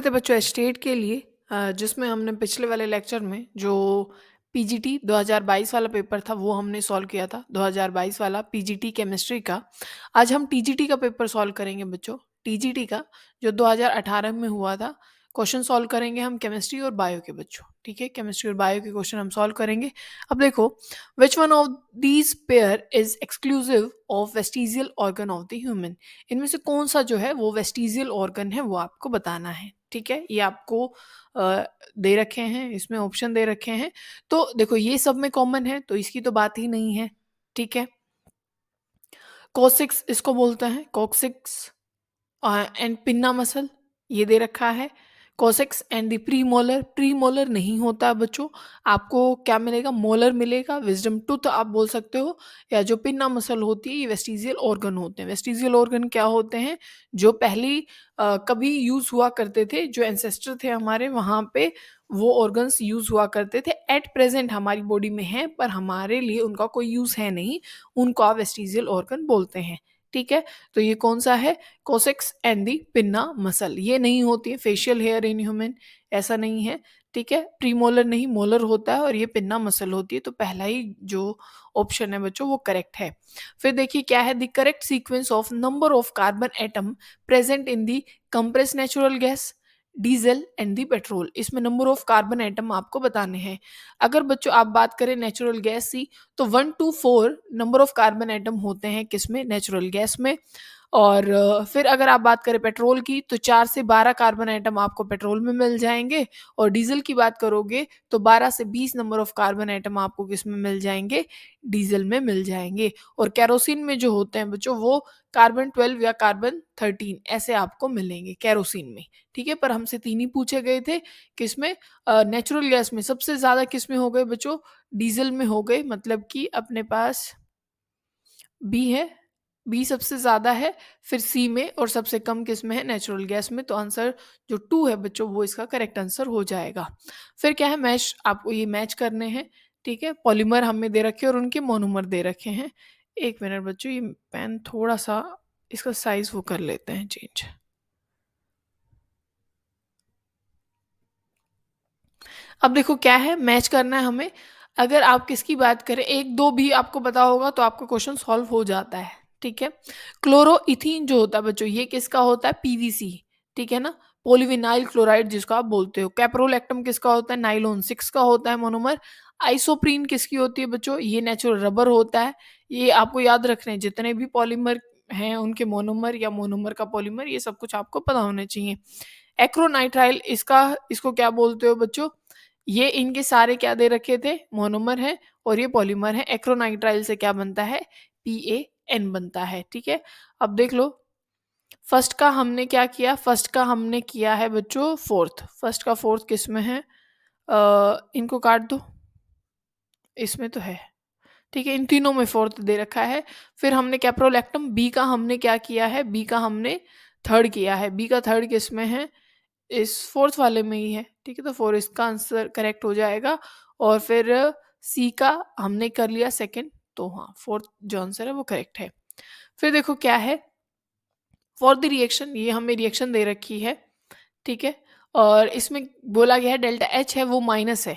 थे बच्चों एस्टेट के लिए जिसमें हमने पिछले वाले लेक्चर में जो पीजीटी 2022 वाला पेपर था वो हमने सॉल्व किया था। 2022 वाला पीजीटी केमिस्ट्री का। आज हम टीजीटी का पेपर सॉल्व करेंगे बच्चों। टीजीटी का जो 2018 में हुआ था। क्वेश्चन सॉल्व करेंगे हम केमिस्ट्री और बायो के बच्चों। ठीक है, केमिस्ट्री और बायो के क्वेश्चन हम सॉल्व करेंगे। अब देखो, विच one of these pair is exclusive of vestigial organ of the human. इनमें से कौन सा जो है वो वेस्टिजियल ऑर्गन है वो आपको बताना है। ठीक है, ये आपको दे रखे हैं, इसमें ऑप्शन दे रखे हैं। तो देखो ये सब में कॉमन है तो इसकी तो बात ही नहीं है। ठीक है, कोसिक्स इसको बोलते हैं, कोक्सिक्स एंड पिन्ना मसल ये दे रखा है। कोसेक्स एंड द प्रीमोलर, प्रीमोलर नहीं होता है बच्चों। आपको क्या मिलेगा, मोलर मिलेगा, विजडम टूथ आप बोल सकते हो। या जो पिन्ना मसल होती है ये वेस्टिजियल ऑर्गन होते हैं। वेस्टिजियल ऑर्गन क्या होते हैं, जो पहली कभी यूज हुआ करते थे, जो एंसेस्टर थे हमारे वहाँ पे वो ऑर्गन्स यूज हुआ करते थे। एट प्रेजेंट हमारी बॉडी में है पर हमारे लिए उनका कोई यूज है नहीं, उनको आप वेस्टिजियल ऑर्गन बोलते हैं। ठीक है, तो ये कौन सा है, कोसेक्स एंड दी पिन्ना मसल। ये नहीं होती है फेशियल हेयर इन ह्यूमन, ऐसा नहीं है। ठीक है, प्रीमोलर नहीं मोलर होता है और ये पिन्ना मसल होती है। तो पहला ही जो ऑप्शन है बच्चों वो करेक्ट है। फिर देखिए क्या है, the correct sequence of number of carbon atom present in the compress natural gas, diesel and the petrol. इसमें नंबर ऑफ कार्बन एटम आपको बताने हैं। अगर बच्चों आप बात करें नेचुरल गैस की तो 1 to 4 number of carbon atom होते हैं किसमें, नेचुरल गैस में। और फिर अगर आप बात करें पेट्रोल की तो 4 से 12 कार्बन आइटम आपको पेट्रोल में मिल जाएंगे। और डीजल की बात करोगे तो 12 से 20 नंबर ऑफ कार्बन आइटम आपको किस में मिल जाएंगे, डीजल में मिल जाएंगे। और कैरोसिन में जो होते हैं बच्चों वो कार्बन 12 या कार्बन 13 ऐसे आपको मिलेंगे कैरोसिन में। ठीक है, पर हमसे 3 ही पूछे गए थे किसमें, नेचुरल गैस में। सबसे ज्यादा किसमें हो गए बच्चों, डीजल में हो गए, मतलब कि अपने पास बी है, बी सबसे ज्यादा है, फिर सी में, और सबसे कम किस में है, नेचुरल गैस में। तो आंसर जो 2 है बच्चों वो इसका करेक्ट आंसर हो जाएगा। फिर क्या है, मैच आपको ये मैच करने हैं। ठीक है, पॉलीमर हमें दे रखे और उनके मोनोमर दे रखे हैं। एक मिनट बच्चों, ये पेन थोड़ा सा इसका साइज वो कर लेते हैं चेंज। अब देखो क्या है, मैच करना है हमें। अगर आप किसकी बात करें, एक दो भी आपको पता होगा तो आपका क्वेश्चन सॉल्व हो जाता है। ठीक है, क्लोरोइथीन जो होता है बच्चों ये किसका होता है, पीवीसी। ठीक है ना, पोलीविनाइल क्लोराइड जिसको आप बोलते हो। कैप्रोलैक्टम किसका होता है, नाइलॉन 6 का होता है मोनोमर। आइसोप्रीन किसकी होती है बच्चों, ये नेचुरल रबर होता है। ये आपको याद रखने हैं, जितने भी पॉलीमर हैं उनके मोनोमर या मोनोमर का पॉलीमर, ये सब कुछ आपको पता होना चाहिए। एक्रोनाइट्राइल इसका, इसको क्या बोलते हो बच्चों, ये इनके सारे क्या दे रखे थे, मोनोमर है और ये पॉलीमर है। एक्रोनाइट्राइल से क्या बनता है, PAN बनता है। ठीक है, अब देख लो फर्स्ट का हमने क्या किया, फर्स्ट का हमने किया है बच्चों फोर्थ। फर्स्ट का फोर्थ किस में है, इनको काट दो, इसमें तो है। ठीक है, इन तीनों में फोर्थ दे रखा है। फिर हमने कैप्रोलैक्टम, बी का हमने क्या किया है, बी का हमने थर्ड किया है। बी का थर्ड किस में है, इस फोर्थ वाले में ही है। ठीक है, तो फोर इसका आंसर करेक्ट हो जाएगा। और फिर सी का हमने कर लिया सेकंड, तो हाँ फोर्थ जो आंसर है वो करेक्ट है। फिर देखो क्या है, फॉर द रिएक्शन, ये हमें रिएक्शन दे रखी है। ठीक है, और इसमें बोला गया है डेल्टा H है वो माइनस है।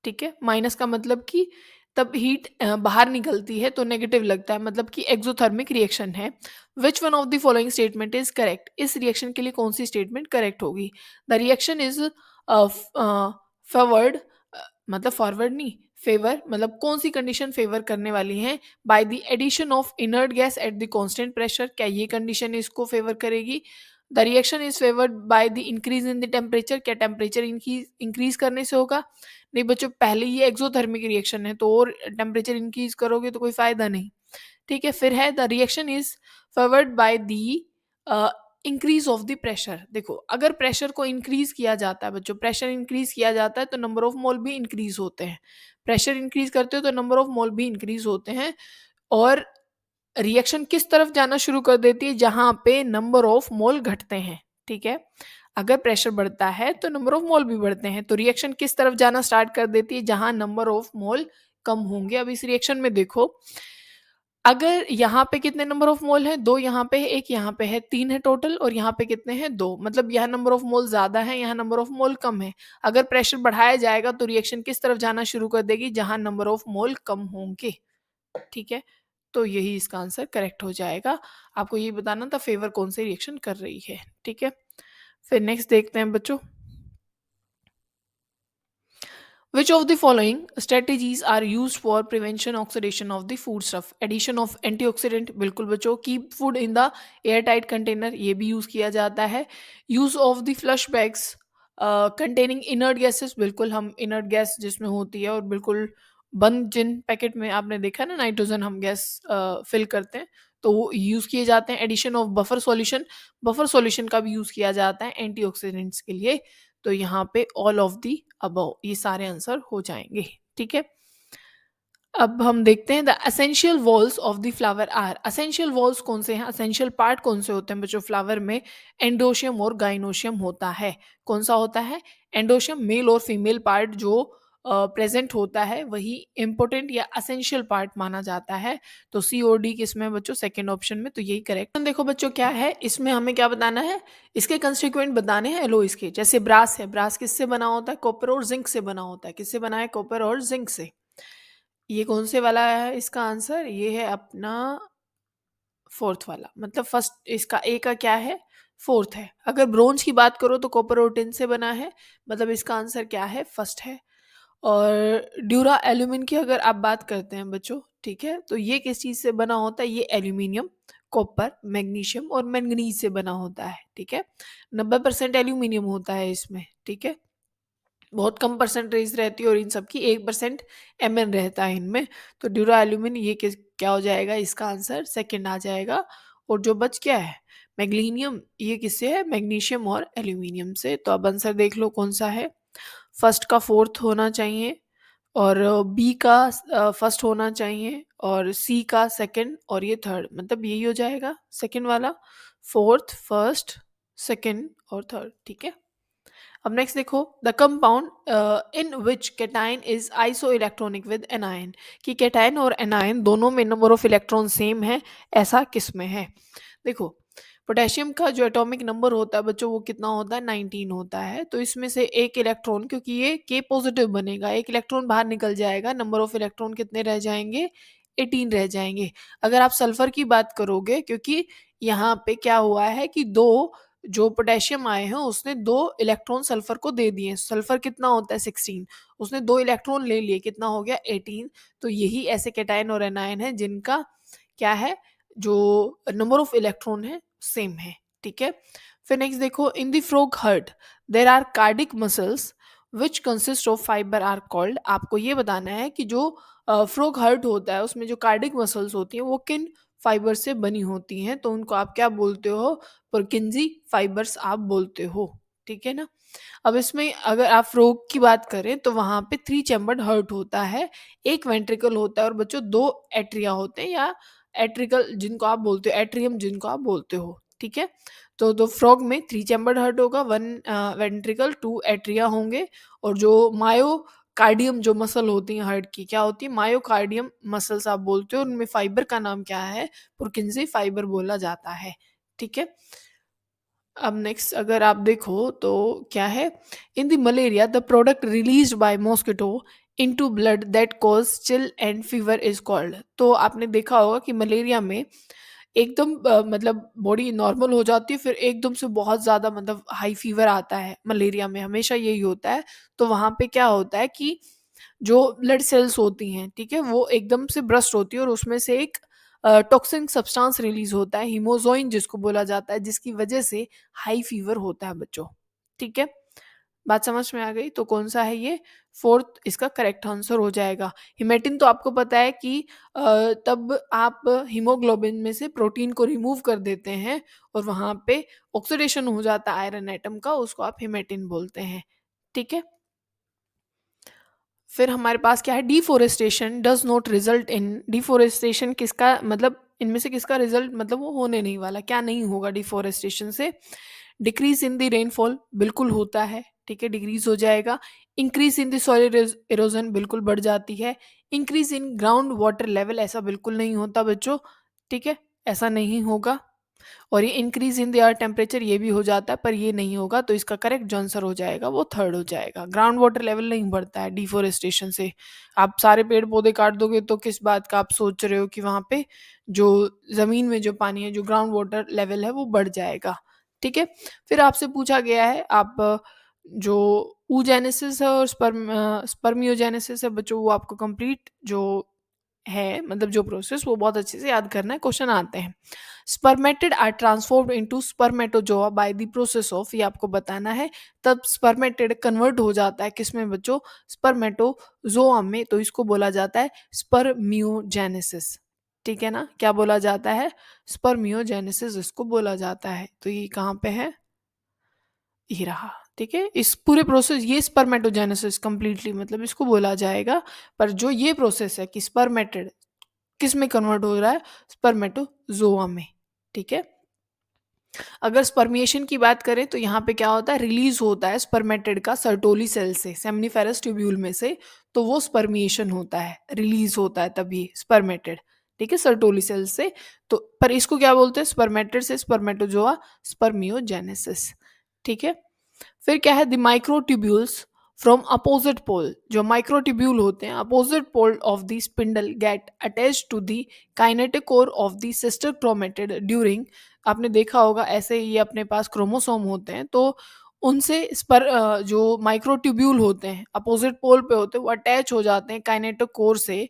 ठीक है, माइनस का मतलब कि तब हीट बाहर निकलती है तो नेगेटिव लगता है, मतलब कि एक्सोथर्मिक रिएक्शन है। Which one of the following statement is correct, इस रिएक्शन के लिए कौन सी स्टेटमेंट करेक्ट होगी। द रिएक्शन इज फॉरवर्ड, मतलब फॉरवर्ड नहीं, फेवर, मतलब कौन सी कंडीशन फेवर करने वाली है, by the addition of inert gas at the constant pressure, क्या ये कंडीशन इसको फेवर करेगी। The reaction is favoured by the increase in the temperature, क्या टेम्परेचर इंक्रीज करने से होगा। नहीं बच्चों, पहले ये एक्सोथर्मिक रिएक्शन है तो और टेम्परेचर इंक्रीज करोगे तो कोई फायदा नहीं। ठीक है, फिर है the reaction is favoured by the increase of the pressure. देखो अगर प्रेशर को इंक्रीज किया जाता है बच्चों, प्रेशर इंक्रीज किया जाता है तो नंबर ऑफ मोल भी इंक्रीज होते हैं। प्रेशर इंक्रीज करते हो तो नंबर ऑफ मोल भी इंक्रीज होते हैं। और रिएक्शन किस तरफ जाना शुरू कर देती है, जहां पे नंबर ऑफ मोल घटते हैं। ठीक है, अगर प्रेशर बढ़ता है तो नंबर ऑफ मोल भी बढ़ते हैं। तो रिएक्शन किस तरफ जाना स्टार्ट कर देती है, जहां नंबर ऑफ मोल कम होंगे। अब इस रिएक्शन में देखो अगर यहाँ पे कितने नंबर ऑफ मोल है, 2 यहाँ पे है, 1 यहाँ पे है, 3 है टोटल, और यहाँ पे कितने हैं, 2, मतलब यहाँ नंबर ऑफ मोल ज़्यादा है, यहाँ नंबर ऑफ मोल कम है। अगर प्रेशर बढ़ाया जाएगा तो रिएक्शन किस तरफ जाना शुरू कर देगी, जहाँ नंबर ऑफ मोल कम होंगे, ठीक है। तो यही इसका आंसर करेक्ट हो जाएगा। आपको ये बताना था फेवर कौन सी रिएक्शन कर रही है, ठीक है। फिर नेक्स्ट देखते हैं बच्चों, Which of the following strategies are used for prevention oxidation of the food stuff? Addition of antioxidant, बिल्कुल बच्चों। Keep food in the airtight container, ये भी यूज़ किया जाता है। Use of the flush bags containing inert gases, बिल्कुल हम inert gas जिसमें होती है और बिल्कुल बंद जिन पैकेट में आपने देखा ना नाइट्रोजन हम गैस फिल करते हैं, तो वो यूज़ किए जाते हैं। एडिशन ऑफ बफर सॉल्यूशन का भी यूज़ किया जाता है एंटीऑक्सीडेंट्स के लिए। तो यहाँ पे ऑल ऑफ दी अबव ये सारे आंसर हो जाएंगे, ठीक है। अब हम देखते हैं the essential whorls of the flower are. Essential whorls कौन से हैं, एसेंशियल पार्ट कौन से होते हैं बच्चों फ्लावर में? एंडोशियम और गाइनोशियम होता है। कौन सा होता है? एंडोशियम, मेल और फीमेल पार्ट जो प्रेजेंट होता है वही इंपॉर्टेंट या एसेंशियल पार्ट माना जाता है। तो सी और डी किसमें है बच्चों? सेकेंड ऑप्शन में, तो यही करेक्ट। देखो बच्चों क्या है इसमें, हमें क्या बताना है, इसके कंस्टिट्यूएंट बताने हैं एलोइस के। जैसे ब्रास है, ब्रास किससे बना होता है? कॉपर और जिंक से बना होता है। किससे बना है? कॉपर और जिंक से। ये कौन से वाला है इसका आंसर? ये है अपना फोर्थ वाला, मतलब फर्स्ट इसका ए का क्या है? फोर्थ है। अगर ब्रोंज की बात करो तो कॉपर और टिन से बना है, मतलब इसका आंसर क्या है? फर्स्ट है। और ड्यूरा एल्यूमिन की अगर आप बात करते हैं बच्चों, ठीक है, तो ये किस चीज से बना होता है? ये एल्यूमिनियम, कॉपर, मैग्नीशियम और मैंगनीज से बना होता है, ठीक है। 90% एल्यूमिनियम होता है इसमें, ठीक है। बहुत कम परसेंटेज रहती है और इन सब की 1% Mn रहता है इनमें। तो ड्यूरा एल्यूमिन ये क्या हो जाएगा? इसका आंसर सेकंड आ जाएगा। और जो बच गया है मैग्नीशियम, ये किससे है? मैग्नीशियम और एल्यूमिनियम से। तो अब आंसर देख लो कौन सा है। फर्स्ट का फोर्थ होना चाहिए, और बी का फर्स्ट होना चाहिए, और सी का सेकंड, और ये थर्ड, मतलब यही हो जाएगा सेकंड वाला। फोर्थ, फर्स्ट, सेकंड और थर्ड, ठीक है। अब नेक्स्ट देखो, the compound in which cation is iso electronic with anion, कि कैटाइन और एनायन दोनों में नंबर ऑफ इलेक्ट्रॉन सेम है, ऐसा किस में है? देखो पोटेशियम का जो एटॉमिक नंबर होता है बच्चों वो कितना होता है? 19 होता है। तो इसमें से एक इलेक्ट्रॉन, क्योंकि ये के पॉजिटिव बनेगा, एक इलेक्ट्रॉन बाहर निकल जाएगा, नंबर ऑफ इलेक्ट्रॉन कितने रह जाएंगे? 18 रह जाएंगे। अगर आप सल्फर की बात करोगे, क्योंकि यहाँ पे क्या हुआ है कि दो जो पोटेशियम आए हैं उसने 2 इलेक्ट्रॉन सल्फर को दे दिए। सल्फर कितना होता है? 16, उसने 2 इलेक्ट्रॉन ले लिए, कितना हो गया? 18। तो यही ऐसे कैटायन और एनायन है जिनका क्या है, जो नंबर ऑफ इलेक्ट्रॉन है सेम है, ठीक है। फिर नेक्स्ट देखो, in the frog heart there are cardiac muscles which consist of fibre are called. आपको ये बताना है कि जो फ्रॉग हार्ट होता है उसमें जो कार्डिक मसल्स होती हैं वो किन फाइबर से बनी होती हैं, तो उनको आप क्या बोलते हो? पुरकिंजी फाइबर्स आप बोलते हो, ठीक है ना। अब इसमें अगर आप फ्रॉग की बात करें तो वहां पे 3 चैम्बर्ड हार्ट होता है, एक वेंट्रिकल होता है, और बच्चों 2 एट्रिया होते हैं, या एट्रिकल जिनको आप बोलते हो, एट्रियम जिनको आप बोलते हो, ठीक है। तो दो फ्रॉग में 3 चैम्बर्ड हार्ट होगा, 1 वेंट्रिकल, 2 एट्रिया होंगे। और जो मायोकार्डियम जो मसल होती है हार्ट की, क्या होती है? मायोकार्डियम मसल्स आप बोलते हो, उनमें फाइबर का नाम क्या है? पुरकिंजी फाइबर बोला जाता है, ठीक है। अब नेक्स्ट अगर आप देखो तो क्या है, in the malaria the product released by mosquito into blood that cause chill and fever is called. तो आपने देखा होगा कि मलेरिया में एकदम मतलब बॉडी नॉर्मल हो जाती है, फिर एकदम से बहुत ज़्यादा मतलब हाई फीवर आता है, मलेरिया में हमेशा यही होता है। तो वहाँ पे क्या होता है कि जो ब्लड सेल्स होती हैं, ठीक है, वो एकदम से ब्रस्ट होती है और उसमें से एक टॉक्सिक सब्सटेंस रिलीज होता है, हीमोजोइन जिसको बोला जाता है, जिसकी वजह से हाई फीवर होता है बच्चों, ठीक है। बात समझ में आ गई? तो कौन सा है ये? फोर्थ इसका करेक्ट आंसर हो जाएगा। हिमेटिन तो आपको पता है कि तब आप हीमोग्लोबिन में से प्रोटीन को रिमूव कर देते हैं और वहां पे ऑक्सीडेशन हो जाता है आयरन एटम का, उसको आप हिमेटिन बोलते हैं, ठीक है। फिर हमारे पास क्या है, deforestation does not result in. Deforestation किसका मतलब, इनमें से किसका रिजल्ट मतलब वो होने नहीं वाला, क्या नहीं होगा डिफोरेस्टेशन से? डिक्रीज इन द रेनफॉल, बिल्कुल होता है, ठीक है, डिक्रीज हो जाएगा। Increase in the soil erosion बिल्कुल बढ़ जाती है। Increase in ground water level ऐसा बिल्कुल नहीं होता बच्चों, ठीक है, ऐसा नहीं होगा। और ये increase in the air temperature ये भी हो जाता है, पर ये नहीं होगा, तो इसका करेक्ट जो आंसर हो जाएगा वो थर्ड हो जाएगा। ग्राउंड वाटर लेवल नहीं बढ़ता है डिफोरेस्टेशन से। आप सारे पेड़ पौधे काट दोगे तो किस बात का आप सोच रहे हो कि वहाँ पे जो ज़मीन में जो पानी है, जो ग्राउंड वाटर लेवल है वो बढ़ जाएगा, ठीक है। फिर आपसे पूछा गया है, आप जो oogenesis है और स्पर्मियोजेनेसिस है बच्चों, वो आपको कंप्लीट जो है मतलब जो प्रोसेस वो बहुत अच्छे से याद करना है, क्वेश्चन आते हैं। Spermatid are transformed into spermatozoa by the process of, ये आपको बताना है। तब स्पर्मेटिड कन्वर्ट हो जाता है किसमें बच्चों, स्पर्मेटोजोआ में, तो इसको बोला जाता है स्पर्मियोजेनेसिस, ठीक है ना। क्या बोला जाता है, स्पर्मियोजेनेसिस इसको बोला जाता है। तो ये कहाँ पे है, ये रहा, ठीक है। इस पूरे प्रोसेस, ये स्पर्मेटोजेनेसिस कंप्लीटली मतलब इसको बोला जाएगा। पर जो ये प्रोसेस है कि स्पर्मेटिड किस में कन्वर्ट हो रहा है, स्पर्मेटोजोआ में, ठीक है। अगर स्पर्मिएशन की बात करें तो यहाँ पे क्या होता है, रिलीज होता है स्पर्मेटिड का सर्टोली सेल से, सेमनीफेरस ट्यूब्यूल में से, तो वो स्पर्मिएशन होता है, रिलीज होता है तभी स्पर्मेटिड, ठीक है, सर्टोली सेल से। तो पर इसको क्या बोलते हैं, स्पर्मेटिड से स्पर्मेटोजोआ, स्पर्मियोजेनेसिस, ठीक है। फिर क्या है, the microtubules from opposite pole, जो माइक्रोट्यूब्यूल होते हैं opposite pole of the spindle get attach to the kinetochore of the sister chromatid during, आपने देखा होगा ऐसे ये अपने पास क्रोमोसोम होते हैं, तो उनसे जो माइक्रोट्यूब्यूल होते हैं अपोजिट पोल पे होते हैं वो अटैच हो जाते हैं काइनेटिक कोर से।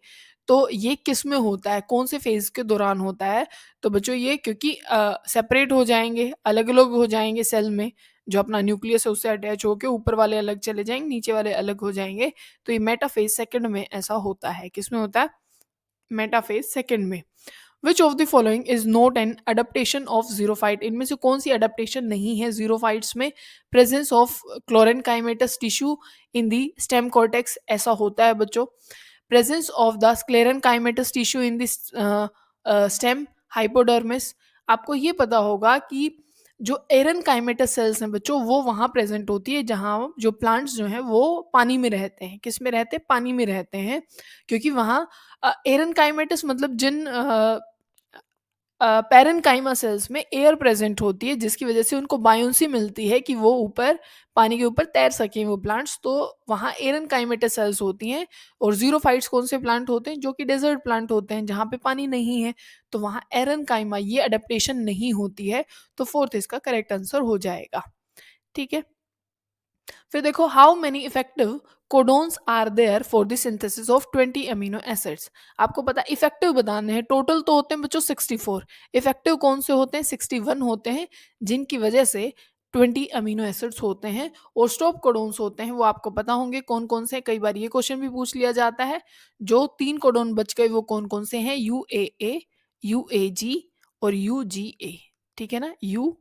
तो ये किस में होता है, कौन से फेज के दौरान होता है, तो बच्चों ये क्योंकि सेपरेट हो जाएंगे, अलग अलग हो जाएंगे सेल में, जो अपना न्यूक्लियस है उससे अटैच होकर ऊपर वाले अलग चले जाएंगे, नीचे वाले अलग हो जाएंगे। तो ये मेटाफेज सेकंड में ऐसा होता है, किसमें होता है, मेटाफेज सेकंड में। Which of the following is not an adaptation of xerophyte, इनमें से कौन सी अडेप्टेशन नहीं है जीरोफाइट्स में, presence of chlorenchymatous tissue in the stem cortex, ऐसा होता है बच्चों। Presence of the sclerenchymatous tissue in this stem hypodermis, आपको ये पता होगा कि जो एरनकाइमेटस सेल्स हैं बच्चों वो वहाँ प्रेजेंट होती है जहाँ जो प्लांट्स जो हैं वो पानी में रहते हैं, किस में रहते हैं, पानी में रहते हैं, क्योंकि वहाँ एरनकाइमेटस मतलब जिन पैरेनकाइमा सेल्स में एयर प्रेजेंट होती है, जिसकी वजह से उनको बायोन्सी मिलती है कि वो ऊपर पानी के ऊपर तैर सकें वो प्लांट्स, तो वहाँ एरनकाइमेटस सेल्स होती हैं। और जीरोफाइट्स कौन से प्लांट होते हैं, जो कि डेजर्ट प्लांट होते हैं जहाँ पे पानी नहीं है, तो वहाँ एरनकाइमा ये अडेप्टेशन नहीं होती है। तो फोर्थ इसका करेक्ट आंसर हो जाएगा, ठीक है। फिर देखो, how many effective codons are there for the synthesis of 20 amino acids, आपको पता इफेक्टिव बताने हैं, टोटल तो होते हैं बच्चों 64, इफेक्टिव कौन से होते हैं 61 होते हैं, जिनकी वजह से 20 अमीनो एसिड्स होते हैं। और स्टॉप कोडोन्स होते हैं, वो आपको पता होंगे कौन कौन से, कई बार ये क्वेश्चन भी पूछ लिया जाता है, जो 3 कोडोन बच गए वो कौन कौन से हैं, UAA, UAG और UGA, ठीक है ना, UGA,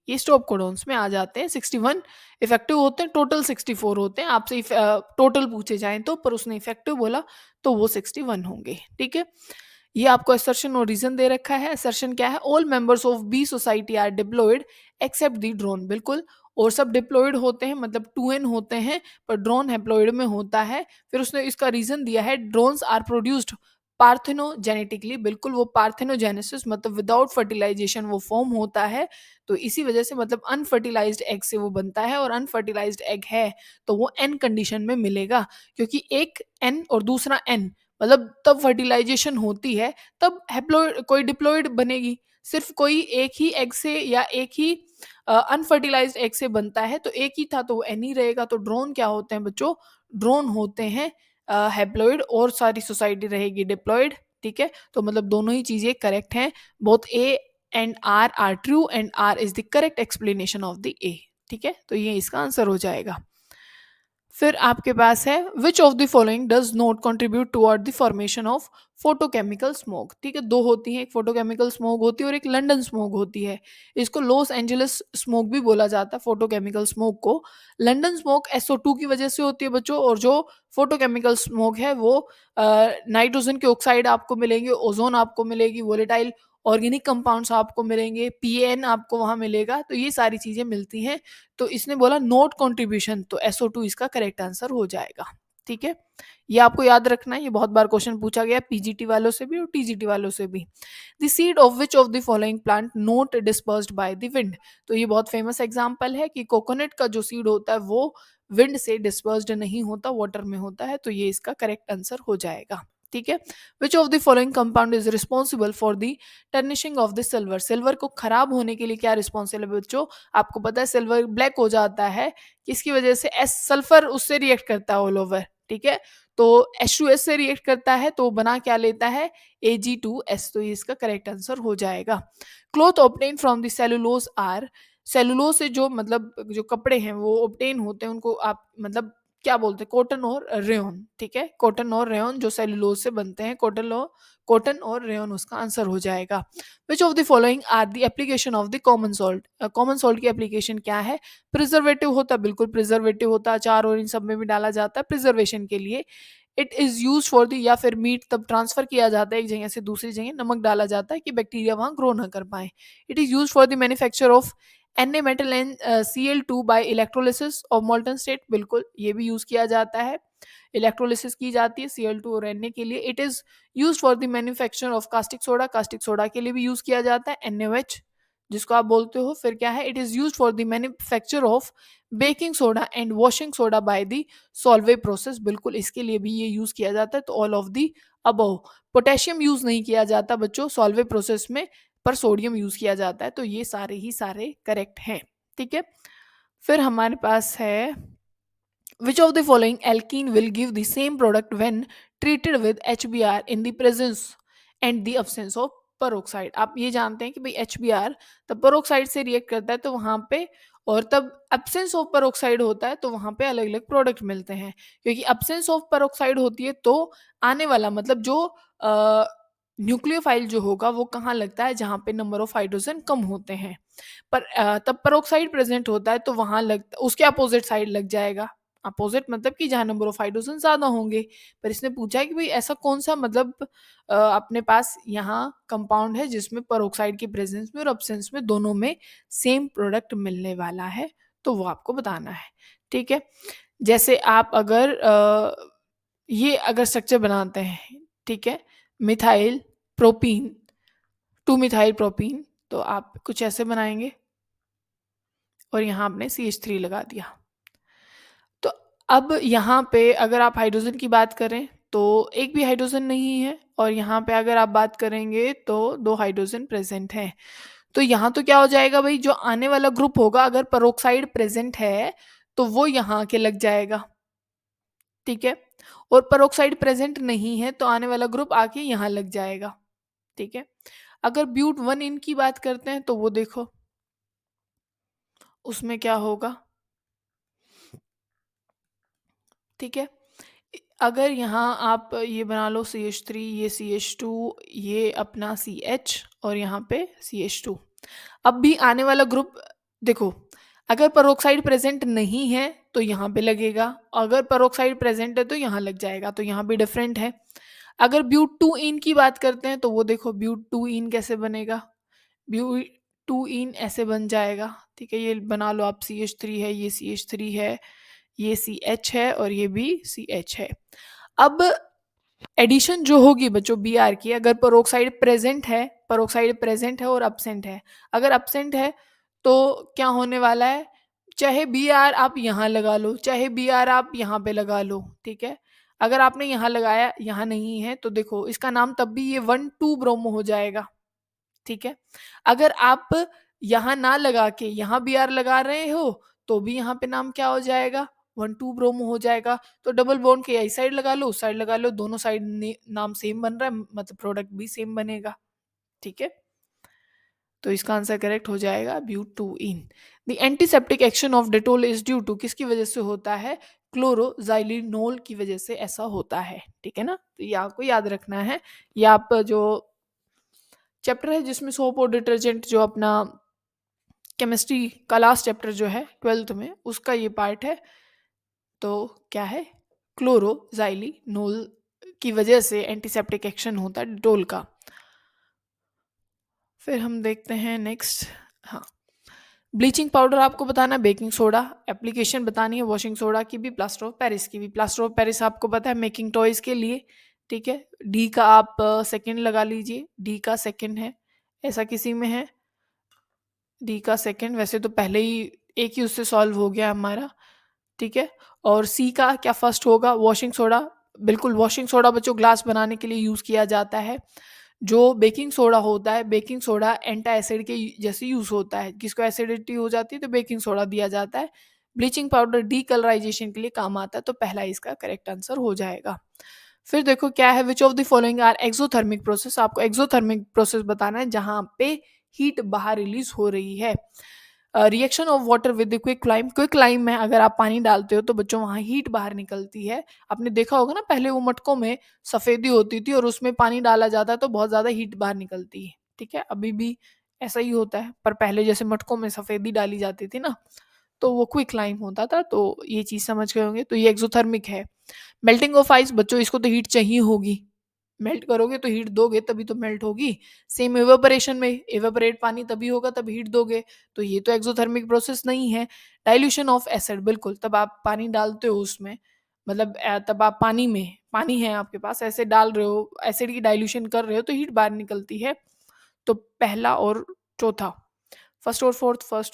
ये स्टॉप कोडॉन्स में आ जाते हैं। 61 इफेक्टिव होते हैं, टोटल 64 होते हैं, आपसे टोटल पूछे जाएं तो, पर उसने इफेक्टिव बोला तो वो 61 होंगे, ठीक है। ये आपको असर्शन और रीजन दे रखा है। असर्शन क्या है, all members of bee society are diploid except the drone, बिल्कुल, और सब डिप्लॉयड होते हैं मतलब 2n होते हैं, पर ड्रोन हैप्लॉयड में होता है। फिर उसने इसका रीजन दिया है, ड्रोन्स आर प्रोड्यूस्ड पार्थेनोजेनेटिकली, बिल्कुल वो पार्थेनोजेनेसिस मतलब विदाउट फर्टिलाइजेशन वो फॉर्म होता है, तो इसी वजह से मतलब अनफर्टिलाइज्ड एग से वो बनता है, और अनफर्टिलाइज्ड एग है तो वो एन कंडीशन में मिलेगा, क्योंकि एक एन और दूसरा एन मतलब तब फर्टिलाइजेशन होती है, तब हैप्लॉइड कोई डिप्लॉइड बनेगी। सिर्फ कोई एक ही एग से या एक ही अनफर्टिलाइज्ड एग से बनता है, तो एक ही था तो वो एन ही रहेगा। तो ड्रोन क्या होते हैं बच्चों, ड्रोन होते हैं हैप्लॉइड, और सारी सोसाइटी रहेगी डिप्लॉइड, ठीक है। तो मतलब दोनों ही चीजें करेक्ट हैं, both A and R are true and R is the correct explanation of the A, ठीक है। तो ये इसका आंसर हो जाएगा। फिर आपके पास है, which of the following does not contribute toward the formation of photochemical smoke, ठीक है, दो होती है, एक फोटोकेमिकल स्मोक होती है और एक लंदन स्मोक होती है। इसको लॉस एंजलिस स्मोक भी बोला जाता है फोटोकेमिकल स्मोक को। लंदन स्मोक SO2 की वजह से होती है बच्चों, और जो फोटोकेमिकल स्मोक है वो नाइट्रोजन के ऑक्साइड आपको मिलेंगे, ओजोन आपको मिलेगी, वोलेटाइल ऑर्गेनिक कंपाउंड्स आपको मिलेंगे, पीएन आपको वहाँ मिलेगा, तो ये सारी चीज़ें मिलती हैं। तो इसने बोला नोट कंट्रीब्यूशन, तो SO2 इसका करेक्ट आंसर हो जाएगा। ठीक है, ये आपको याद रखना है, ये बहुत बार क्वेश्चन पूछा गया पीजीटी वालों से भी और टीजीटी वालों से भी। The seed of which of the following plant note dispersed by the wind, तो ये बहुत फेमस एग्जांपल है कि कोकोनट का जो सीड होता है वो विंड से डिस्पर्स्ड नहीं होता, वाटर में होता है, तो ये इसका करेक्ट आंसर हो जाएगा। ठीक है, which of the following compound is responsible for the tarnishing of the silver, silver को खराब होने के लिए क्या रिस्पॉन्सिबल है बच्चों? आपको पता है सिल्वर ब्लैक हो जाता है किसकी वजह से? एस सल्फर उससे रिएक्ट करता है ऑल ओवर। ठीक है, तो H2S से रिएक्ट करता है तो बना क्या लेता है? Ag2S, तो ये इसका करेक्ट आंसर हो जाएगा। Cloth obtain from the cellulose are, cellulose से जो मतलब जो कपड़े हैं वो ऑब्टेन होते हैं, उनको आप मतलब क्या बोलते हैं? कॉटन और रेयन। ठीक है, कॉटन और रेयन जो सेलुलोज से बनते हैं, कॉटन और रेयन उसका आंसर हो जाएगा। Which of the following are the application of the common salt, common salt की एप्लीकेशन क्या है? प्रिजर्वेटिव होता है, बिल्कुल प्रिजर्वेटिव होता है, अचार और इन सब में भी डाला जाता है प्रिजर्वेशन के लिए। It is use for the, या फिर मीट तब ट्रांसफर किया जाता है एक जगह से दूसरी जगह, नमक डाला जाता है कि बैक्टीरिया वहां ग्रो ना कर पाए। It is use for the manufacture of Na metal and Cl2 by electrolysis of molten state, बिल्कुल ये भी यूज किया जाता है, इलेक्ट्रोलिसिस की जाती है Cl2 और Na के लिए। It is use for the manufacture of caustic soda, caustic soda के लिए भी यूज किया जाता है NaOH जिसको आप बोलते हो। फिर क्या है? It is use for the manufacture of baking soda and washing soda by the Solvay process, बिल्कुल इसके लिए भी ये यूज किया जाता है। तो all of the above. Potassium use नहीं किया जाता बच्चों सॉल्वे प्रोसेस में, पर सोडियम यूज किया जाता है, तो ये सारे ही सारे करेक्ट हैं। ठीक है, फिर हमारे पास है which of the following alkene will give the same product when treated with HBr in the presence and the absence of peroxide। आप ये जानते हैं कि भाई HBr तब peroxide से रिएक्ट करता है तो वहां पे, और तब absence of peroxide होता है तो वहां पे अलग अलग प्रोडक्ट मिलते हैं। क्योंकि absence of peroxide होती है तो आने वाला मतलब जो न्यूक्लियोफाइल जो होगा वो कहाँ लगता है? जहाँ पे नंबर ऑफ हाइड्रोजन कम होते हैं। पर तब peroxide प्रेजेंट होता है तो वहां उसके अपोजिट साइड लग जाएगा। अपोजिट मतलब कि जहाँ नंबर ऑफ हाइड्रोजन ज्यादा होंगे। पर इसने पूछा है कि भाई ऐसा कौन सा मतलब अपने पास यहाँ कंपाउंड है जिसमें पेरोक्साइड की प्रेजेंस में और अब्सेंस में दोनों में सेम प्रोडक्ट मिलने वाला है, तो वो आपको बताना है। ठीक है, जैसे आप अगर ये अगर स्ट्रक्चर बनाते हैं, ठीक है, मिथाइल प्रोपीन, 2 मिथाइल प्रोपीन, तो आप कुछ ऐसे बनाएंगे और यहाँ आपने CH3 लगा दिया। तो अब यहाँ पे अगर आप हाइड्रोजन की बात करें तो एक भी हाइड्रोजन नहीं है, और यहाँ पे अगर आप बात करेंगे तो 2 हाइड्रोजन प्रेजेंट हैं। तो यहाँ तो क्या हो जाएगा भाई, जो आने वाला ग्रुप होगा अगर पेरोक्साइड प्रेजेंट है तो वो यहाँ के लग जाएगा। ठीक है, और पेरोक्साइड प्रेजेंट नहीं है तो आने वाला ग्रुप आके यहाँ लग जाएगा। ठीक है, अगर ब्यूट 1 इन की बात करते हैं तो वो देखो उसमें क्या होगा। ठीक है, अगर यहाँ आप ये बना लो CH3, ये CH2, ये अपना CH और यहाँ पे CH2, अब भी आने वाला ग्रुप देखो, अगर पेरोक्साइड प्रेजेंट नहीं है तो यहाँ पे लगेगा, अगर पेरोक्साइड प्रेजेंट है तो यहाँ लग जाएगा, तो यहाँ भी डिफरेंट है। अगर ब्यूट 2 इन की बात करते हैं तो वो देखो ब्यूट 2 इन कैसे बनेगा, ब्यूट 2 इन ऐसे बन जाएगा। ठीक है, ये बना लो आप, CH3 है, ये CH3 है, ये CH है और ये भी CH है। अब एडिशन जो होगी बच्चों Br की, अगर पेरोक्साइड प्रेजेंट है और अब्सेंट है, अगर अब्सेंट है तो क्या होने वाला है? चाहे Br आप यहाँ लगा लो, चाहे Br आप यहाँ पे लगा लो। ठीक है, अगर आपने यहाँ लगाया, यहाँ नहीं है, तो देखो इसका नाम तब भी ये 1,2 ब्रोमो हो जाएगा। ठीक है, अगर आप यहाँ ना लगा के यहाँ Br लगा रहे हो तो भी यहाँ पे नाम क्या हो जाएगा? 1,2 ब्रोमो हो जाएगा। तो डबल बॉन्ड के इस साइड लगा लो, उस साइड लगा लो, दोनों साइड नाम सेम बन रहा है, मतलब प्रोडक्ट भी सेम बनेगा। ठीक है, तो इसका आंसर करेक्ट हो जाएगा but 2 in. The antiseptic action of Dettol is due to, किसकी वजह से होता है? क्लोरोजाइलिनोल की वजह से ऐसा होता है। ठीक है ना, तो ये आपको याद रखना है। ये आप जो चैप्टर है जिसमें सोप और डिटर्जेंट, जो अपना केमिस्ट्री का लास्ट चैप्टर जो है 12th में, उसका ये पार्ट है। तो क्या है? क्लोरोजाइलिनोल की वजह से एंटीसेप्टिक एक्शन होता है डेटोल का। फिर हम देखते हैं नेक्स्ट। हाँ, ब्लीचिंग पाउडर आपको बताना है, बेकिंग सोडा एप्लीकेशन बतानी है, वॉशिंग सोडा की भी, प्लास्टर ऑफ पेरिस की भी। प्लास्टर ऑफ पेरिस आपको पता है मेकिंग टॉयज के लिए, ठीक है। डी का आप सेकंड लगा लीजिए, डी का सेकंड है, ऐसा किसी में है डी का सेकंड, वैसे तो पहले ही एक ही उससे सॉल्व हो गया हमारा, ठीक है। और सी का क्या फर्स्ट होगा, वॉशिंग सोडा। बिल्कुल, वॉशिंग सोडा बच्चों ग्लास बनाने के लिए यूज किया जाता है। जो बेकिंग सोडा होता है, बेकिंग सोडा एंटी एसिड के जैसे यूज होता है, किसको एसिडिटी हो जाती है तो बेकिंग सोडा दिया जाता है। ब्लीचिंग पाउडर डीकलराइजेशन के लिए काम आता है, तो पहला इसका करेक्ट आंसर हो जाएगा। फिर देखो क्या है, which of the following are exothermic process. आपको एक्सोथर्मिक प्रोसेस बताना है जहां पे हीट बाहर रिलीज हो रही है। Reaction of water with quick lime, quick lime में अगर आप पानी डालते हो तो बच्चों वहां हीट बाहर निकलती है। आपने देखा होगा ना, पहले वो मटकों में सफेदी होती थी और उसमें पानी डाला जाता है तो बहुत ज्यादा हीट बाहर निकलती है, ठीक है। अभी भी ऐसा ही होता है, पर पहले जैसे मटकों में सफेदी डाली जाती थी ना, तो वो क्विक लाइम होता था। तो ये चीज समझ गए होंगे, तो ये एक्सोथर्मिक है। मेल्टिंग ऑफ आइस बच्चों, इसको तो हीट चाहिए होगी, मेल्ट करोगे तो हीट दोगे तभी तो मेल्ट होगी। सेम इवेपोरेशन में, इवेपोरेट पानी तभी होगा तब हीट दोगे, तो ये तो एक्सोथर्मिक प्रोसेस नहीं है। डाइल्यूशन ऑफ एसिड, बिल्कुल, तब आप पानी डालते हो उसमें, मतलब तब आप पानी में, पानी है आपके पास, ऐसे डाल रहे हो, एसिड की डाइल्यूशन कर रहे हो तो हीट बाहर निकलती है। तो पहला और चौथा, फर्स्ट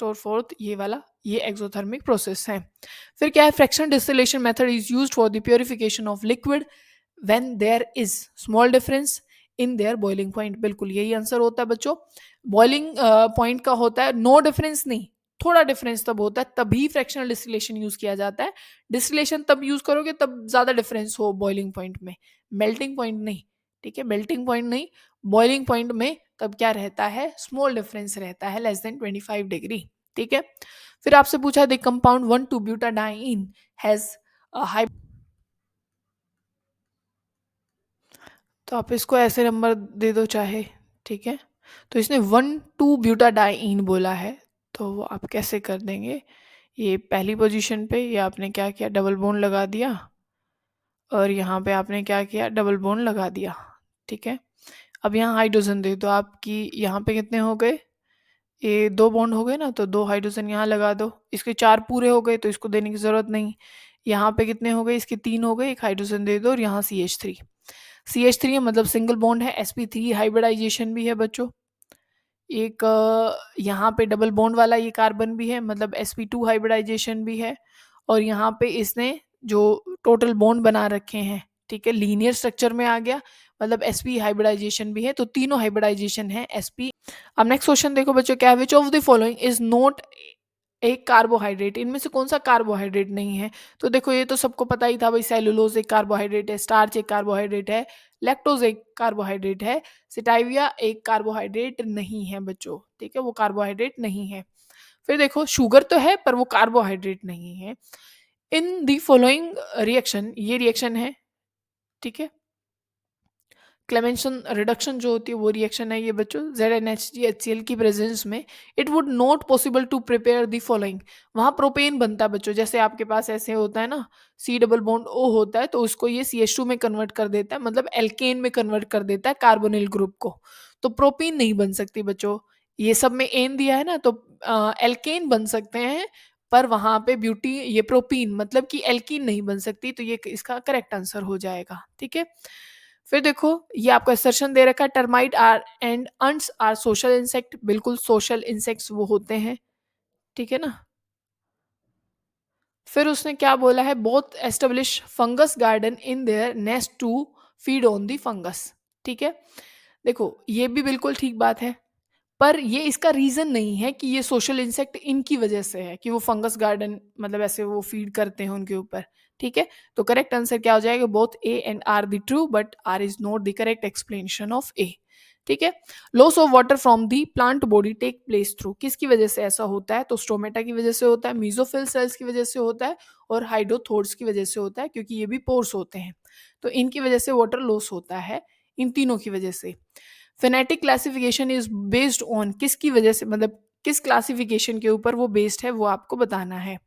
और फोर्थ ये वाला, ये एक्सोथर्मिक प्रोसेस है। फिर क्या है, fraction distillation method is used for the purification of liquid when there is small difference in their boiling point. बिल्कुल यही आंसर होता है बच्चों। बॉइलिंग पॉइंट का होता है नो डिफरेंस नहीं, थोड़ा डिफरेंस तब होता है, तभी फ्रैक्शनल डिस्टिलेशन यूज किया जाता है। डिस्टिलेशन तब यूज करोगे तब ज्यादा डिफरेंस हो बॉइलिंग पॉइंट में, मेल्टिंग पॉइंट नहीं, ठीक है। मेल्टिंग पॉइंट नहीं, बॉइलिंग पॉइंट में तब क्या रहता है, स्मॉल डिफरेंस रहता है, लेस देन 25 डिग्री, ठीक है। फिर आपसे पूछा द कंपाउंड 1,2-ब्यूटाडाइन हैज हाई, तो आप इसको ऐसे नंबर दे दो चाहे, ठीक है। तो इसने 1,2-ब्यूटाडाइन बोला है, तो वो आप कैसे कर देंगे, ये पहली पोजीशन पे ये आपने क्या किया, डबल बॉन्ड लगा दिया, और यहाँ पे आपने क्या किया, डबल बॉन्ड लगा दिया, ठीक है। अब यहाँ हाइड्रोजन दे दो, आपकी यहाँ पे कितने हो गए, ये 2 बॉन्ड हो गए ना, तो 2 हाइड्रोजन यहाँ लगा दो, इसके 4 पूरे हो गए तो इसको देने की जरूरत नहीं। यहाँ पे कितने हो गए, इसके 3 हो गए, एक हाइड्रोजन दे दो, और यहाँ CH3 है, मतलब सिंगल बॉन्ड है। sp3 हाइब्रिडाइजेशन भी है बच्चों। एक यहाँ पे डबल बॉन्ड वाला ये कार्बन भी है, मतलब sp2 हाइब्रिडाइजेशन भी है। और यहाँ पे इसने जो टोटल बॉन्ड बना रखे हैं, ठीक है, लीनियर स्ट्रक्चर में आ गया, मतलब sp हाइब्रिडाइजेशन भी है, तो तीनों हाइब्रिडाइजेशन है sp। अब नेक्स्ट क्वेश्चन देखो बच्चों, क्या विच of the following is not एक कार्बोहाइड्रेट, इनमें से कौन सा कार्बोहाइड्रेट नहीं है। तो देखो ये तो सबको पता ही था भाई, सेलुलोज एक कार्बोहाइड्रेट है, स्टार्च एक कार्बोहाइड्रेट है, लैक्टोज एक कार्बोहाइड्रेट है, सिटाइविया एक कार्बोहाइड्रेट नहीं है बच्चों, ठीक है, वो कार्बोहाइड्रेट नहीं है। फिर देखो शुगर तो है पर वो कार्बोहाइड्रेट नहीं है। इन दी फॉलोइंग रिएक्शन, ये रिएक्शन है, ठीक है, क्लेमेंशन रिडक्शन जो होती है वो रिएक्शन है ये बच्चों, ZnHgHCl की प्रेजेंस में it would not possible to prepare the following. वहाँ प्रोपेन बनता है बच्चों, जैसे आपके पास ऐसे होता है ना, C डबल बॉन्ड O होता है तो उसको ये CH2 में कन्वर्ट कर देता है, मतलब एल्केन में कन्वर्ट कर देता है कार्बोनिल ग्रुप को, तो प्रोपेन नहीं बन सकती बच्चों। ये सब में एन दिया है ना, तो एल्केन बन सकते हैं, पर वहां पे ब्यूटी ये प्रोपीन मतलब कि एल्कीन नहीं बन सकती, तो ये इसका करेक्ट आंसर हो जाएगा, ठीक है। फिर देखो ये आपको असर्शन दे रखा है, termite are and ants are social insect, बिल्कुल सोशल इंसेक्ट्स वो होते हैं, ठीक है ना। फिर उसने क्या बोला है, both establish fungus garden in their nest to feed on the fungus, ठीक है। देखो ये भी बिल्कुल ठीक बात है, पर ये इसका रीजन नहीं है कि ये सोशल इंसेक्ट इनकी वजह से है कि वो फंगस गार्डन मतलब ऐसे वो फीड करते हैं उनके ऊपर, ठीक है। तो करेक्ट आंसर क्या हो जाएगा, both A and R the true but R is not the correct explanation of A, ठीक है। Loss of water from the plant body take place through, किसकी वजह से ऐसा होता है, तो स्टोमेटा की वजह से होता है, मीजोफिल सेल्स की वजह से होता है, और हाइड्रोथोर्स की वजह से होता है, क्योंकि ये भी पोर्स होते हैं, तो इनकी वजह से वाटर लॉस होता है, इन तीनों की वजह से। Phonetic classification is based on, किसकी वजह से, मतलब किस क्लासिफिकेशन के ऊपर वो बेस्ड है वो आपको बताना है,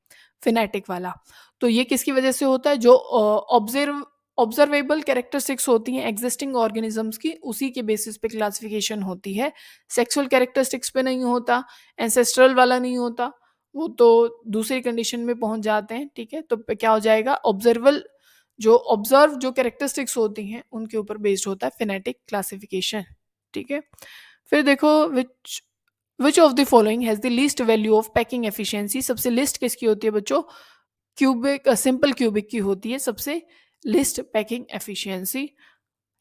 फिनेटिक वाला। तो ये किसकी वजह से होता है, जो ऑब्जर्व ऑब्जर्वेबल कैरेक्टरिस्टिक्स होती हैं एग्जिस्टिंग ऑर्गेनिजम्स की, उसी के बेसिस पे क्लासिफिकेशन होती है। सेक्सुअल कैरेक्टरिस्टिक्स पे नहीं होता, एंसेस्ट्रल वाला नहीं होता, वो तो दूसरी कंडीशन में पहुंच जाते हैं। ठीक है, तो क्या हो जाएगा, ऑब्जर्व जो कैरेक्टरिस्टिक्स होती हैं उनके ऊपर बेस्ड होता है फिनेटिक क्लासिफिकेशन। ठीक है, फिर देखो which of the following has the least value of packing efficiency. सबसे लिस्ट किसकी होती है बच्चों, क्यूबिक, सिंपल क्यूबिक की होती है सबसे लिस्ट पैकिंग एफिशिएंसी।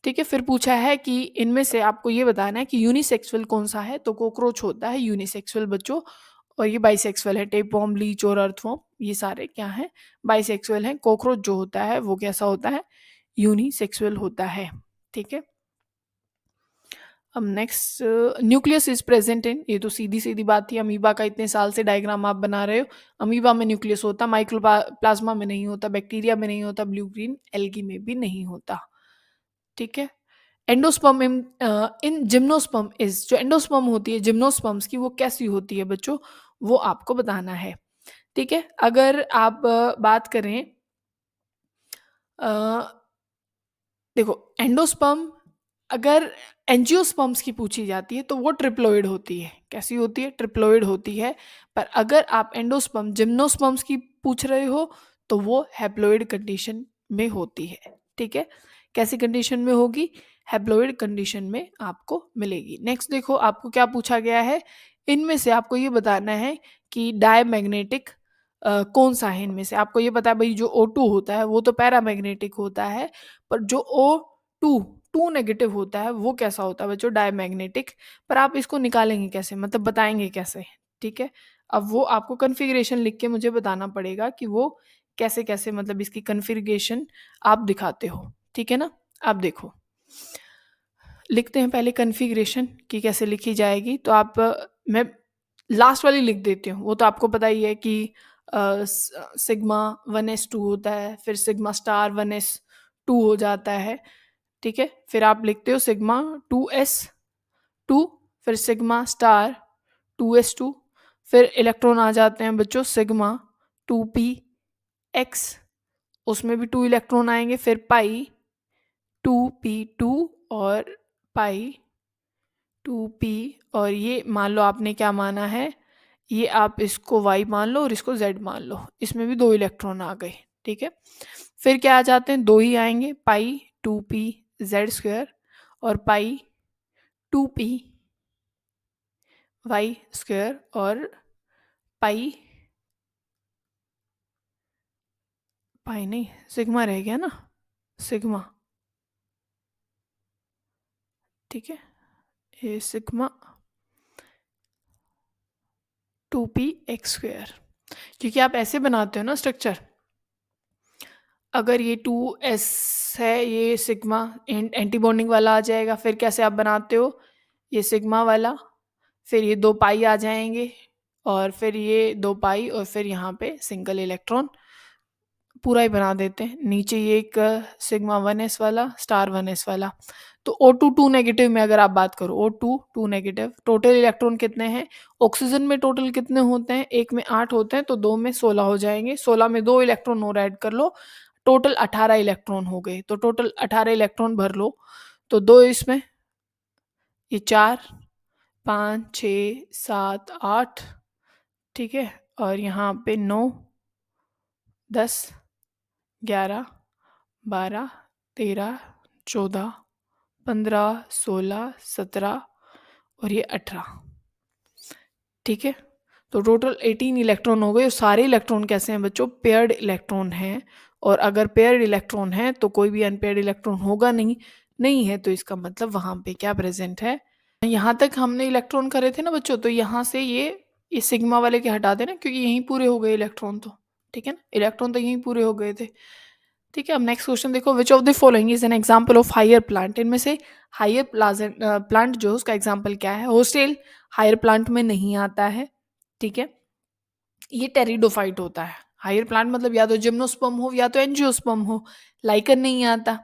ठीक है, फिर पूछा है कि इनमें से आपको ये बताना है कि यूनिसेक्सुअल कौन सा है, तो कोक्रोच होता है यूनिसेक्सुअल बच्चों, और ये बाइसेक्सुअल है, टेपवर्म, लीच और अर्थवर्म, ये सारे क्या हैं, बाइसेक्सुअल हैं। कॉकरोच जो होता है वो कैसा होता है, यूनिसेक्सुअल होता है। ठीक है, अब next, nucleus is present in, ये तो सीधी सीधी बात थी, अमीबा का इतने साल से डायग्राम आप बना रहे हो, अमीबा में न्यूक्लियस होता, माइक्रोप्लाज्मा में नहीं होता, बैक्टीरिया में नहीं होता, ब्लू ग्रीन एल्गी में भी नहीं होता। ठीक है, एंडोस्पर्म इन जिम्नोस्पर्म इज, जो एंडोस्पर्म होती है जिम्नोस्पर्म्स की, वो कैसी होती है बच्चों, वो आपको बताना है। ठीक है, अगर आप बात करें, अ, देखो एंडोस्पर्म, अगर एंजियोस्पर्म्स की पूछी जाती है तो वो ट्रिप्लोइड होती है, कैसी होती है, ट्रिप्लोइड होती है। पर अगर आप एंडोस्पर्म जिम्नोस्पर्म्स की पूछ रहे हो तो वो हैप्लोइड कंडीशन में होती है। ठीक है, कैसी कंडीशन में होगी, हैप्लोइड कंडीशन में आपको मिलेगी। नेक्स्ट देखो आपको क्या पूछा गया है, इनमें से आपको ये बताना है कि डायमैग्नेटिक कौन सा है इनमें से। आपको ये पता है भाई जो O2 होता है वो तो पैरामैग्नेटिक होता है, पर जो O2 टू नेगेटिव होता है वो कैसा होता है बच्चों, डायमैग्नेटिक। पर आप इसको निकालेंगे कैसे, मतलब बताएंगे कैसे। ठीक है, अब वो आपको कन्फिग्रेशन लिख के मुझे बताना पड़ेगा कि वो कैसे कैसे, मतलब इसकी कन्फिग्रेशन आप दिखाते हो। ठीक है ना, आप देखो, लिखते हैं पहले कन्फिग्रेशन की कैसे लिखी जाएगी, तो आप मैं लास्ट वाली लिख देती हूँ, वो तो आपको पता ही है कि सिग्मा 1s2 होता है, फिर सिग्मा स्टार 1s2 हो जाता है। ठीक है, फिर आप लिखते हो सिग्मा 2s2, फिर सिग्मा स्टार 2s2, फिर इलेक्ट्रॉन आ जाते हैं बच्चों सिग्मा 2p x, उसमें भी 2 इलेक्ट्रॉन आएंगे, फिर पाई 2p2 और पाई 2p, और ये मान लो आपने क्या माना है, ये आप इसको y मान लो और इसको z मान लो, इसमें भी 2 इलेक्ट्रॉन आ गए। ठीक है, फिर क्या आ जाते हैं, 2 ही आएंगे, पाई 2p z² और पाई 2p y² और पाई, पाई नहीं, सिग्मा रह गया ना, सिग्मा। ठीक है, ये सिग्मा 2p(x²), क्योंकि आप ऐसे बनाते हो ना स्ट्रक्चर, अगर ये 2s है, ये सिग्मा एंटी बॉन्डिंग वाला आ जाएगा, फिर कैसे आप बनाते हो, ये सिग्मा वाला, फिर ये 2 पाई आ जाएंगे, और फिर ये 2 पाई, और फिर यहाँ पे सिंगल इलेक्ट्रॉन, पूरा ही बना देते हैं। नीचे ये एक सिग्मा 1s वाला, स्टार 1s वाला। तो O2 2 नेगेटिव में अगर आप बात करो, O2 2 नेगेटिव, टोटल इलेक्ट्रॉन कितने हैं, ऑक्सीजन में टोटल कितने होते हैं, एक में 8 होते हैं, तो 2 में 16 हो जाएंगे, 16 में 2 इलेक्ट्रॉन और ऐड कर लो, टोटल 18 इलेक्ट्रॉन हो गए, तो टोटल 18 इलेक्ट्रॉन भर लो, तो 2 इसमें, ये 4 5 6 7 8, ठीक है, और यहाँ पे 9 10 11 12 13 14 15 16 17 और ये 18। ठीक है, तो टोटल 18 इलेक्ट्रॉन हो गए, और सारे इलेक्ट्रॉन कैसे हैं बच्चों, पेयर्ड इलेक्ट्रॉन हैं, और अगर पेयर्ड इलेक्ट्रॉन है तो कोई भी अनपेयर्ड इलेक्ट्रॉन होगा नहीं, नहीं है तो इसका मतलब वहाँ पे क्या प्रेजेंट है। यहाँ तक हमने इलेक्ट्रॉन करे थे ना बच्चों, तो यहाँ से ये सिग्मा वाले के हटा देना, क्योंकि यहीं पूरे हो गए इलेक्ट्रॉन तो। ठीक है ना, इलेक्ट्रॉन तो यहीं पूरे हो गए थे। ठीक है, अब नेक्स्ट क्वेश्चन देखो, which of the following is an example of higher plant, इनमें से हायर प्लांट जो उसका एग्जांपल क्या है, होस्टेल हायर प्लांट में नहीं आता है। ठीक है, ये टेरिडोफाइट होता है, हायर प्लांट मतलब या तो जिम्नोस्पर्म हो या तो एंजियोस्पर्म हो, लाइकन नहीं आता।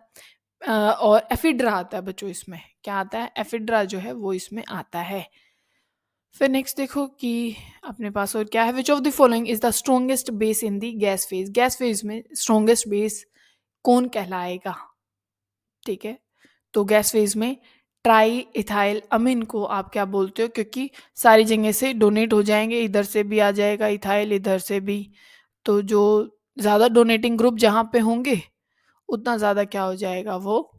और एफिड्रा आता है बच्चों, इसमें क्या आता है, एफिड्रा जो है वो इसमें आता है। फिर नेक्स्ट देखो कि अपने पास और क्या है, which of the following is the strongest base in the gas phase, gas phase में स्ट्रॉन्गेस्ट बेस कौन कहलाएगा? ठीक है, तो गैस फेज में ट्राई इथाइल अमीन को आप क्या बोलते हो? क्योंकि सारी जगह से डोनेट हो जाएंगे, इधर से भी आ जाएगा इथाइल, इधर से भी, तो जो ज़्यादा डोनेटिंग ग्रुप जहाँ पे होंगे उतना ज़्यादा क्या हो जाएगा, वो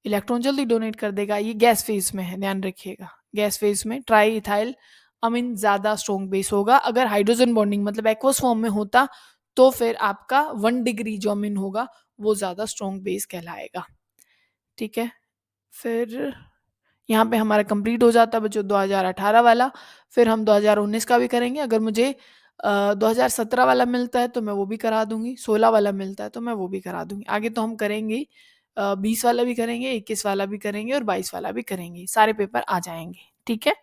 इलेक्ट्रॉन जल्दी डोनेट कर देगा। ये गैस फेज में है, ध्यान रखिएगा। गैस फेज में ट्राई इथाइल अमीन ज़्यादा स्ट्रॉन्ग बेस होगा। अगर हाइड्रोजन बॉन्डिंग मतलब एक्वस फॉर्म में होता तो फिर आपका 1 डिग्री जो अमीन होगा वो ज़्यादा स्ट्रॉन्ग बेस कहलाएगा। ठीक है, फिर यहाँ पे हमारा कंप्लीट हो जाता है बच्चों 2018 वाला। फिर हम 2019 का भी करेंगे। अगर मुझे 2017 वाला मिलता है तो मैं वो भी करा दूंगी, 16 वाला मिलता है तो मैं वो भी करा दूंगी। आगे तो हम करेंगे 20 वाला भी करेंगे, 21 वाला भी करेंगे और 22 वाला भी करेंगे, सारे पेपर आ जाएंगे। ठीक है।